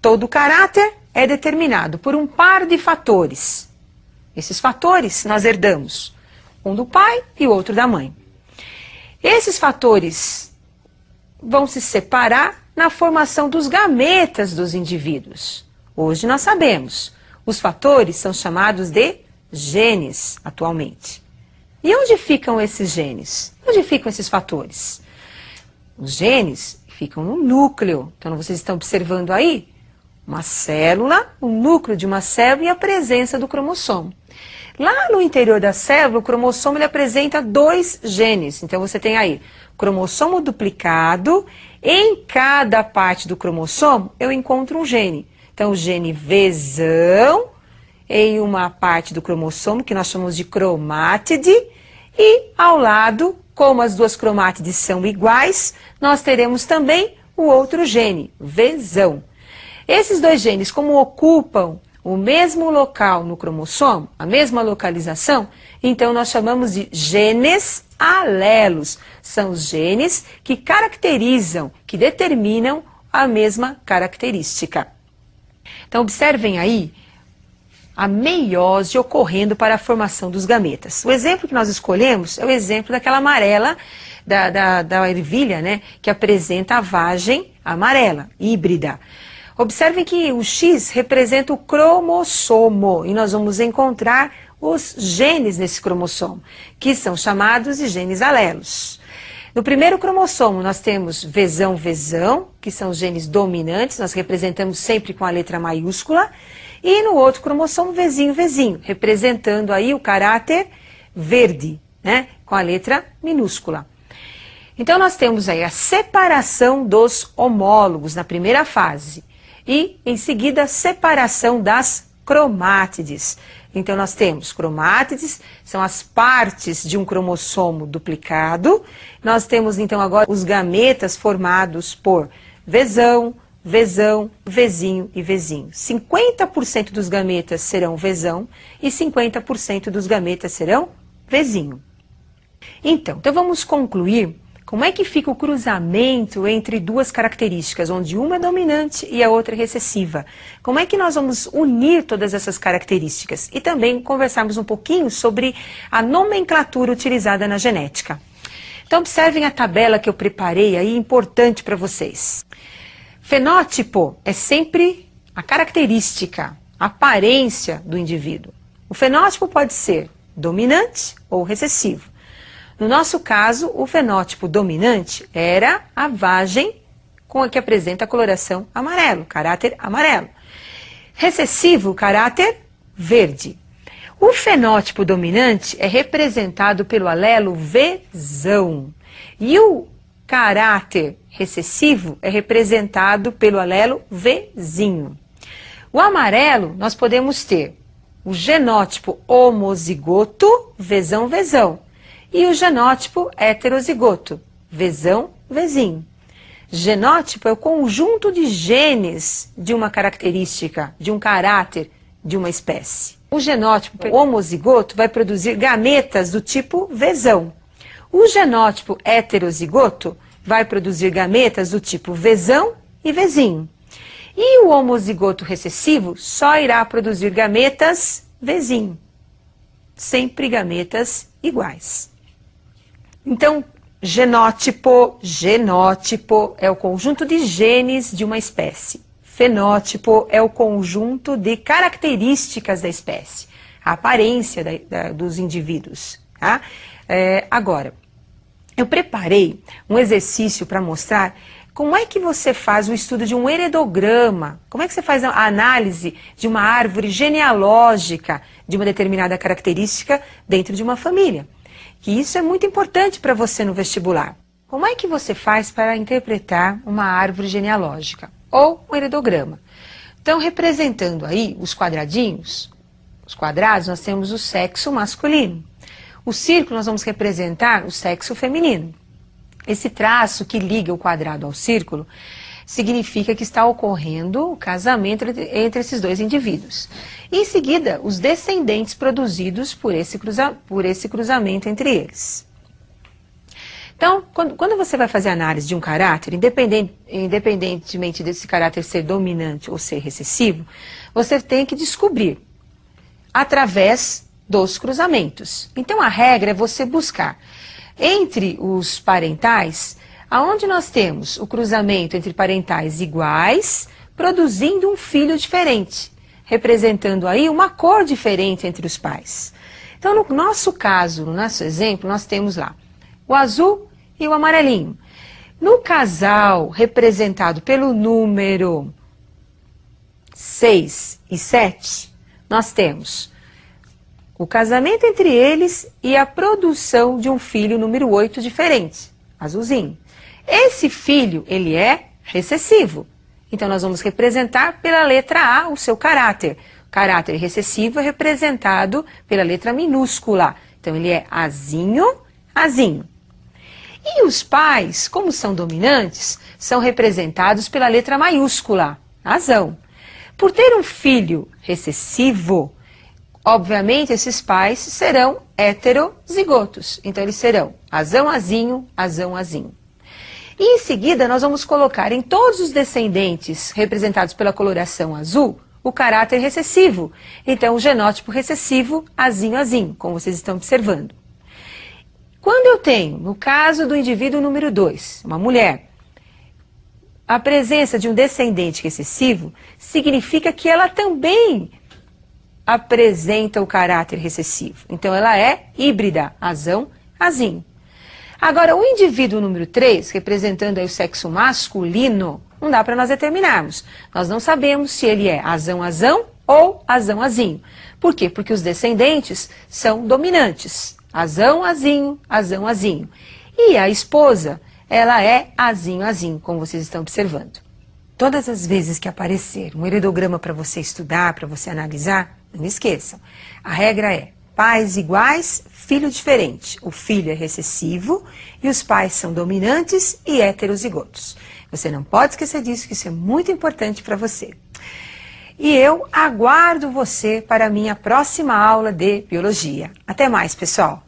Todo caráter é determinado por um par de fatores. Esses fatores nós herdamos, um do pai e o outro da mãe. Esses fatores vão se separar na formação dos gametas dos indivíduos. Hoje nós sabemos, os fatores são chamados de genes atualmente. E onde ficam esses genes? Onde ficam esses fatores? Os genes ficam no núcleo. Então vocês estão observando aí uma célula, o núcleo de uma célula e a presença do cromossomo. Lá no interior da célula, o cromossomo ele apresenta 2 genes. Então você tem aí cromossomo duplicado. Em cada parte do cromossomo eu encontro um gene. Então o gene Vzão em uma parte do cromossomo que nós chamamos de cromátide e ao lado, como as duas cromátides são iguais, nós teremos também o outro gene, Vzão. Esses 2 genes, como ocupam o mesmo local no cromossomo, a mesma localização, então nós chamamos de genes alelos. São os genes que caracterizam, que determinam a mesma característica. Então observem aí a meiose ocorrendo para a formação dos gametas. O exemplo que nós escolhemos é o exemplo daquela amarela, da ervilha, né, que apresenta a vagem amarela, híbrida. Observem que o X representa o cromossomo e nós vamos encontrar os genes nesse cromossomo, que são chamados de genes alelos. No primeiro cromossomo nós temos Vzão, Vzão, que são os genes dominantes, nós representamos sempre com a letra maiúscula, e no outro cromossomo Vzinho, Vzinho, representando aí o caráter verde, né, com a letra minúscula. Então nós temos aí a separação dos homólogos na primeira fase e em seguida a separação das cromátides. Então nós temos cromátides, são as partes de um cromossomo duplicado. Nós temos então agora os gametas formados por Vzão, Vzão, Vzinho e Vzinho. 50% dos gametas serão Vzão e 50% dos gametas serão Vzinho. Então vamos concluir como é que fica o cruzamento entre 2 características, onde uma é dominante e a outra é recessiva. Como é que nós vamos unir todas essas características? E também conversarmos um pouquinho sobre a nomenclatura utilizada na genética. Então observem a tabela que eu preparei aí, importante para vocês. Fenótipo é sempre a característica, a aparência do indivíduo. O fenótipo pode ser dominante ou recessivo. No nosso caso, o fenótipo dominante era a vagem com a que apresenta a coloração amarelo, caráter amarelo. Recessivo, caráter verde. O fenótipo dominante é representado pelo alelo Vzão. E o caráter recessivo é representado pelo alelo Vzinho. O amarelo, nós podemos ter o genótipo homozigoto, Vzão, Vzão. E o genótipo heterozigoto, Vzão, Vzinho. Genótipo é o conjunto de genes de uma característica, de um caráter de uma espécie. O genótipo homozigoto vai produzir gametas do tipo Vzão. O genótipo heterozigoto vai produzir gametas do tipo Vzão e Vzinho. E o homozigoto recessivo só irá produzir gametas Vzinho. Sempre gametas iguais. Então, genótipo é o conjunto de genes de uma espécie. Fenótipo é o conjunto de características da espécie, a aparência dos indivíduos. Tá? Agora, eu preparei um exercício para mostrar como é que você faz o estudo de um heredograma, como é que você faz a análise de uma árvore genealógica de uma determinada característica dentro de uma família. Que isso é muito importante para você no vestibular. Como é que você faz para interpretar uma árvore genealógica ou um heredograma? Então, representando aí os quadradinhos, os quadrados, nós temos o sexo masculino. O círculo nós vamos representar o sexo feminino. Esse traço que liga o quadrado ao círculo significa que está ocorrendo o casamento entre esses 2 indivíduos. E, em seguida, os descendentes produzidos por esse cruzamento entre eles. Então, quando você vai fazer análise de um caráter, independentemente desse caráter ser dominante ou ser recessivo, você tem que descobrir através dos cruzamentos. Então, a regra é você buscar entre os parentais, aonde nós temos o cruzamento entre parentais iguais, produzindo um filho diferente, representando aí uma cor diferente entre os pais. Então, no nosso caso, no nosso exemplo, nós temos lá o azul e o amarelinho. No casal representado pelo número 6 e 7, nós temos o casamento entre eles e a produção de um filho número 8 diferente, azulzinho. Esse filho, ele é recessivo. Então, nós vamos representar pela letra A o seu caráter. O caráter recessivo é representado pela letra minúscula. Então, ele é azinho, azinho. E os pais, como são dominantes, são representados pela letra maiúscula, azão. Por ter um filho recessivo, obviamente esses pais serão heterozigotos. Então, eles serão azão, azinho, azão, azinho. E em seguida, nós vamos colocar em todos os descendentes representados pela coloração azul, o caráter recessivo. Então, o genótipo recessivo, azinho, azinho, como vocês estão observando. Quando eu tenho, no caso do indivíduo número 2, uma mulher, a presença de um descendente recessivo, significa que ela também apresenta o caráter recessivo. Então, ela é híbrida, azão, azinho. Agora, o indivíduo número 3, representando aí o sexo masculino, não dá para nós determinarmos. Nós não sabemos se ele é azão, azão ou azão, azinho. Por quê? Porque os descendentes são dominantes. Azão, azinho, azão, azinho. E a esposa, ela é azinho, azinho, como vocês estão observando. Todas as vezes que aparecer um heredograma para você estudar, para você analisar, não esqueçam. A regra é pais iguais, filho diferente. O filho é recessivo e os pais são dominantes e heterozigotos. Você não pode esquecer disso, que isso é muito importante para você. E eu aguardo você para a minha próxima aula de biologia. Até mais, pessoal!